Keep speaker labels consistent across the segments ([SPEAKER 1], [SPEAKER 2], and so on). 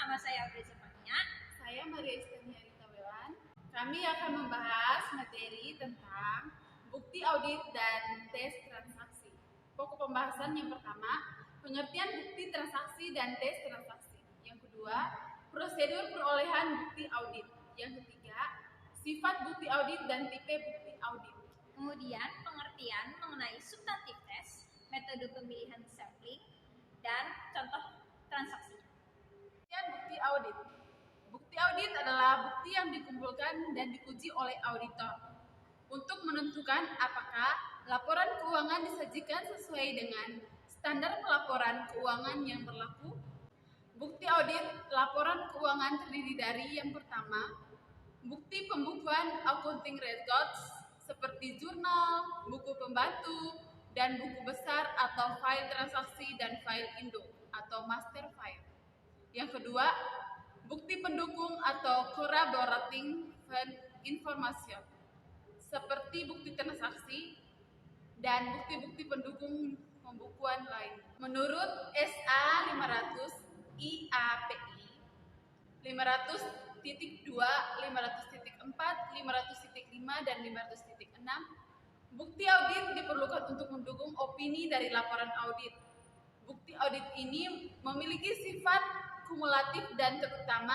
[SPEAKER 1] Nama saya Audrey Zefania.
[SPEAKER 2] Saya Maria Estania Ritawelan. Kami akan membahas materi tentang bukti audit dan tes transaksi. Pokok pembahasan yang pertama, pengertian bukti transaksi dan tes transaksi. Yang kedua, prosedur perolehan bukti audit. Yang ketiga, sifat bukti audit dan tipe bukti audit.
[SPEAKER 1] Kemudian pengertian mengenai substantif tes, metode pemilihan sampling, dan contoh transaksi.
[SPEAKER 2] Bukti audit. Bukti audit adalah bukti yang dikumpulkan dan diuji oleh auditor untuk menentukan apakah laporan keuangan disajikan sesuai dengan standar pelaporan keuangan yang berlaku. Bukti audit laporan keuangan terdiri dari yang pertama, bukti pembukuan accounting records seperti jurnal, buku pembantu, dan buku besar atau file transaksi dan file induk atau master file. Yang kedua, bukti pendukung atau corroborating information seperti bukti transaksi dan bukti-bukti pendukung pembukuan lain. Menurut SA 500 IAPI 500.2, 500.4, 500.5, dan 500.6, bukti audit diperlukan untuk mendukung opini dari laporan audit. Bukti audit ini memiliki sifat kumulatif dan terutama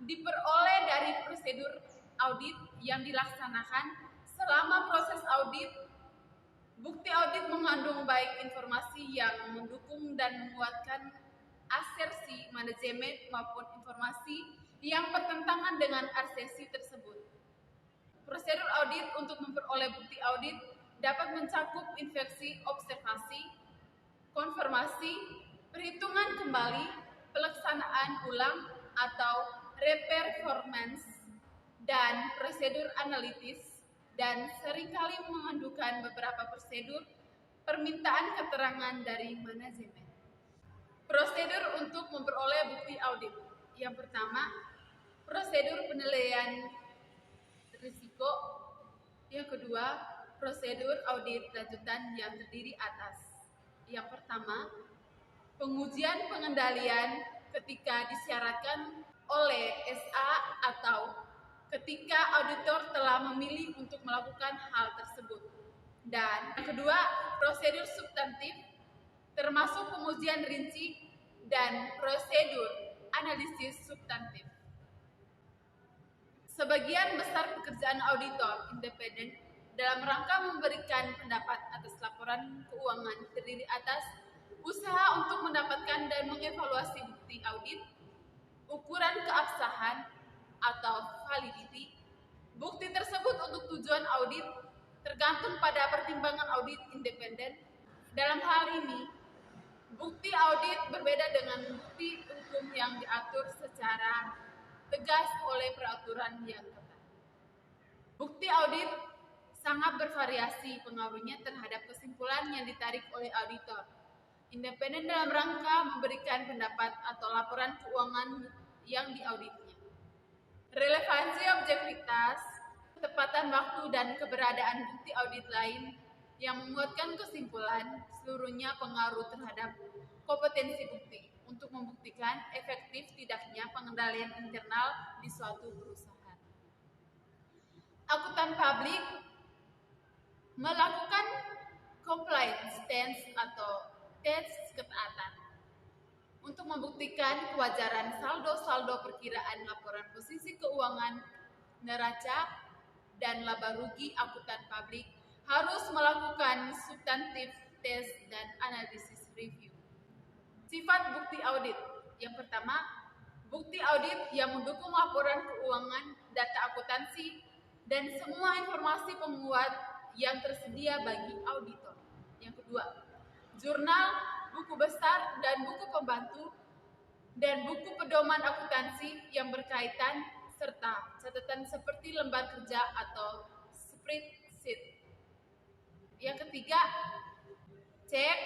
[SPEAKER 2] diperoleh dari prosedur audit yang dilaksanakan selama proses audit. Bukti audit mengandung baik informasi yang mendukung dan menguatkan asersi manajemen maupun informasi yang bertentangan dengan asersi tersebut. Prosedur audit untuk memperoleh bukti audit dapat mencakup investasi, observasi, konfirmasi, perhitungan kembali, pelaksanaan ulang atau reperformance, dan prosedur analitis, dan seringkali mengandungkan beberapa prosedur permintaan keterangan dari manajemen. Prosedur untuk memperoleh bukti audit. Yang pertama, prosedur penilaian risiko. Yang kedua, prosedur audit lanjutan yang terdiri atas. Yang pertama, pengujian pengendalian ketika disyaratkan oleh SA atau ketika auditor telah memilih untuk melakukan hal tersebut. Dan yang kedua, prosedur substantif termasuk pengujian rinci dan prosedur analisis substantif. Sebagian besar pekerjaan auditor independen dalam rangka memberikan pendapat atas laporan keuangan terdiri atas usaha untuk mendapatkan dan mengevaluasi bukti audit, ukuran keabsahan atau validity. Bukti tersebut untuk tujuan audit tergantung pada pertimbangan audit independen. Dalam hal ini, bukti audit berbeda dengan bukti hukum yang diatur secara tegas oleh peraturan yang ketat. Bukti audit sangat bervariasi pengaruhnya terhadap kesimpulan yang ditarik oleh auditor independen dalam rangka memberikan pendapat atau laporan keuangan yang diauditnya. Relevansi objektivitas, ketepatan waktu, dan keberadaan bukti audit lain yang menguatkan kesimpulan seluruhnya pengaruh terhadap kompetensi bukti untuk membuktikan efektif tidaknya pengendalian internal di suatu perusahaan. Akuntan publik melakukan compliance stance atau tes ketaatan untuk membuktikan kewajaran saldo-saldo perkiraan laporan posisi keuangan neraca dan laba rugi. Akuntan publik harus melakukan substantif tes dan analisis review. Sifat bukti audit. Yang pertama, bukti audit yang mendukung laporan keuangan, data akuntansi, dan semua informasi penguat yang tersedia bagi auditor. Yang kedua, jurnal, buku besar, dan buku pembantu, dan buku pedoman akuntansi yang berkaitan, serta catatan seperti lembar kerja atau spreadsheet. Yang ketiga, cek,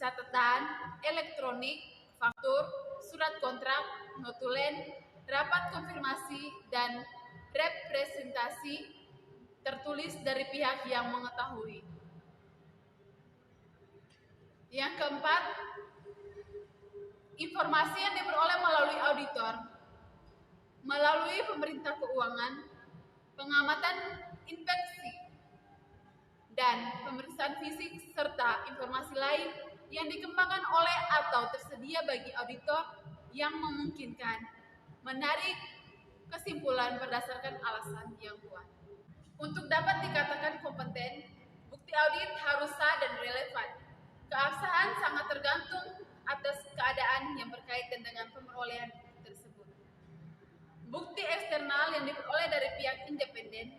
[SPEAKER 2] catatan elektronik, faktur, surat kontrak, notulen, rapat konfirmasi, dan representasi tertulis dari pihak yang mengetahui. Yang keempat, Informasi yang diperoleh melalui auditor, melalui pemerintah keuangan, pengamatan inspeksi, dan pemeriksaan fisik serta informasi lain yang dikembangkan oleh atau tersedia bagi auditor yang memungkinkan menarik kesimpulan berdasarkan alasan yang kuat. Untuk dapat dikatakan kompeten, bukti audit harus sah dan relevan. Keabsahan sangat tergantung atas keadaan yang berkaitan dengan pemerolehan bukti tersebut. Bukti eksternal yang diperoleh dari pihak independen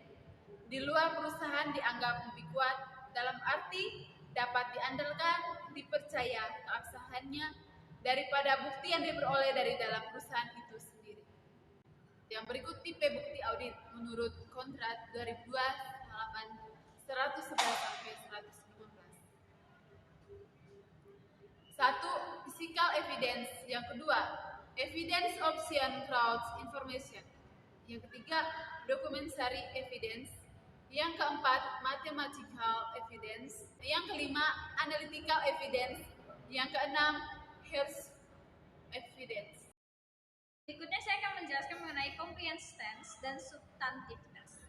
[SPEAKER 2] di luar perusahaan dianggap lebih kuat dalam arti dapat diandalkan, dipercaya keabsahannya daripada bukti yang diperoleh dari dalam perusahaan itu sendiri. Yang berikut tipe bukti audit menurut kontrak 2002 halaman 111 sampai 115. 1. Physical evidence. Yang kedua, evidence option crowd information. Yang ketiga, documentary evidence. Yang keempat, mathematical evidence. Yang kelima, analytical evidence. Yang keenam, health evidence.
[SPEAKER 1] Berikutnya saya akan menjelaskan mengenai competence dan substantiveness.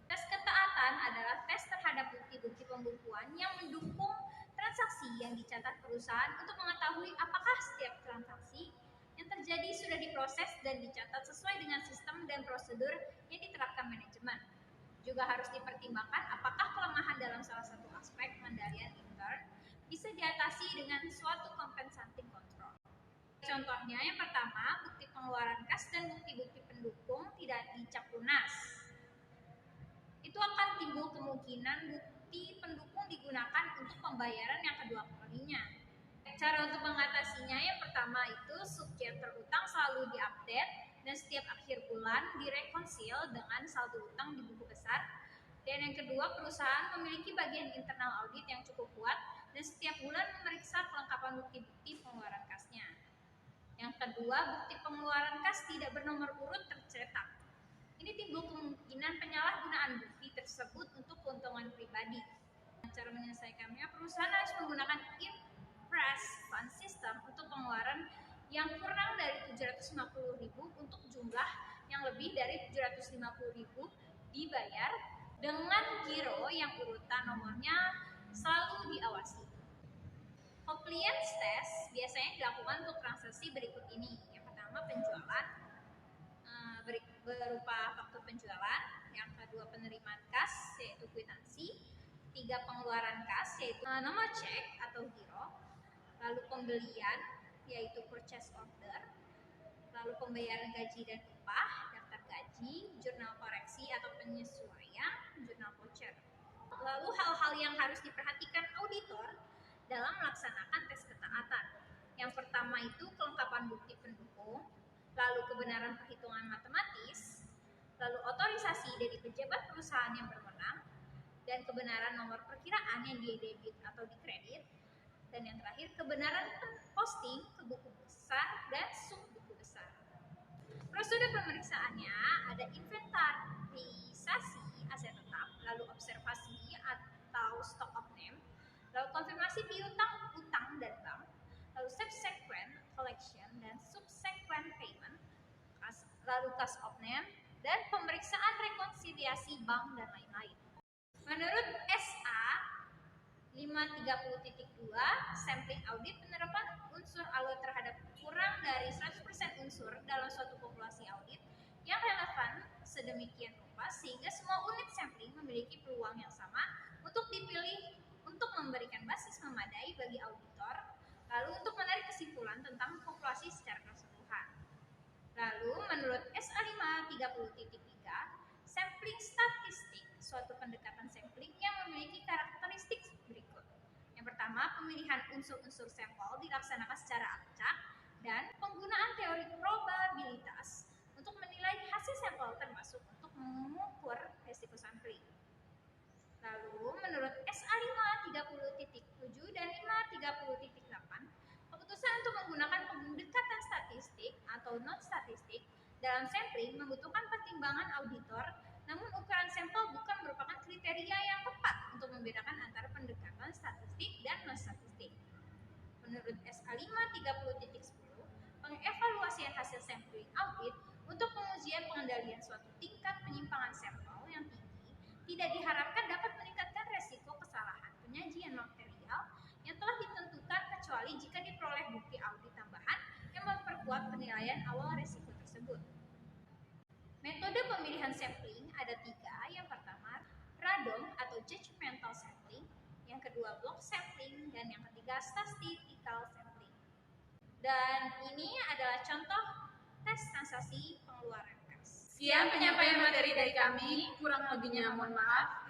[SPEAKER 1] Tes ketaatan adalah tes terhadap bukti-bukti pembukuan yang mendukung transaksi yang dicatat perusahaan untuk mengetahui apakah setiap transaksi yang terjadi sudah diproses dan dicatat sesuai dengan sistem dan prosedur yang diterapkan manajemen. Juga harus dipertimbangkan apakah kelemahan dalam salah satu aspek pengendalian intern bisa diatasi dengan suatu compensating control. Contohnya yang pertama, bukti pengeluaran kas dan bukti-bukti pendukung tidak dicap lunas. Itu akan timbul kemungkinan bukti pendukung digunakan untuk pembayaran yang kedua kalinya. Cara untuk mengatasinya yang pertama itu subjek terutang selalu diupdate dan setiap akhir bulan direkonsil dengan saldo utang di buku besar. Dan yang kedua, perusahaan memiliki bagian internal audit yang cukup kuat dan setiap bulan memeriksa kelengkapan bukti-bukti pengeluaran kasnya. Yang kedua, bukti pengeluaran kas tidak bernomor urut tercetak. Ini timbul kemungkinan penyalahgunaan bukti tersebut untuk keuntungan pribadi. Cara menyelesaikannya, perusahaan harus menggunakan Impress Fund System untuk pengeluaran yang kurang dari 750.000 untuk jumlah yang lebih dari 750.000 dibayar dengan giro yang urutan nomornya selalu diawasi. Compliance test biasanya dilakukan untuk transaksi berikut ini. Yang pertama, penjualan berupa faktur penjualan. Yang kedua, penerimaan kas yaitu kwitansi. 3, pengeluaran kas yaitu nomor cek atau giro. Lalu pembelian yaitu purchase order. Lalu pembayaran gaji dan upah, daftar gaji, jurnal koreksi atau penyesuaian, jurnal voucher. Lalu hal-hal yang harus diperhatikan auditor dalam melaksanakan tes ketaatan. Yang pertama itu kelengkapan bukti pendukung, lalu kebenaran perhitungan matematis, lalu otorisasi dari pejabat perusahaan yang berwenang, dan kebenaran nomor perkiraan yang di-debit atau di-kredit, dan yang terakhir kebenaran posting ke buku besar dan sub buku besar. Prosedur pemeriksaannya ada inventarisasi aset tetap, lalu observasi atau stock of name, lalu konfirmasi piutang, utang dan bank, lalu subsequent collection dan subsequent payment, lalu cash of name, dan pemeriksaan rekonsiliasi bank dan lain-lain. Menurut SA 530.2, sampling audit penerapan unsur alert terhadap kurang dari 100% unsur dalam suatu populasi audit yang relevan sedemikian rupa sehingga semua unit sampling memiliki peluang yang sama untuk dipilih untuk memberikan basis memadai bagi auditor, lalu untuk menarik kesimpulan tentang populasi secara keseluruhan. Lalu menurut SA 530.3, sampling statistik suatu pendekatan sampling yang memiliki karakteristik berikut. Yang pertama, pemilihan unsur-unsur sampel dilaksanakan secara acak dan penggunaan teori probabilitas untuk menilai hasil sampel termasuk untuk mengukur risiko sampling. Lalu menurut SA 530.7 dan 530.8, keputusan untuk menggunakan pendekatan statistik atau non-statistik dalam sampling membutuhkan pertimbangan auditor, namun ukuran sampel bukan merupakan kriteria yang tepat untuk membedakan antara pendekatan statistik dan non-statistik. Menurut SA 530.8, hasil sampling audit untuk pengujian pengendalian suatu tingkat penyimpangan sampel yang tinggi tidak diharapkan dapat meningkatkan resiko kesalahan penyajian material yang telah ditentukan kecuali jika diperoleh bukti audit tambahan yang memperkuat penilaian awal resiko tersebut. Metode pemilihan sampling ada 3. Yang pertama, random atau judgmental sampling. Yang kedua, block sampling. Dan yang ketiga, statistical sampling. Dan ini adalah contoh tes transaksi pengeluaran kas.
[SPEAKER 2] Sekian penyampaian materi dari kami, kurang lebihnya mohon maaf.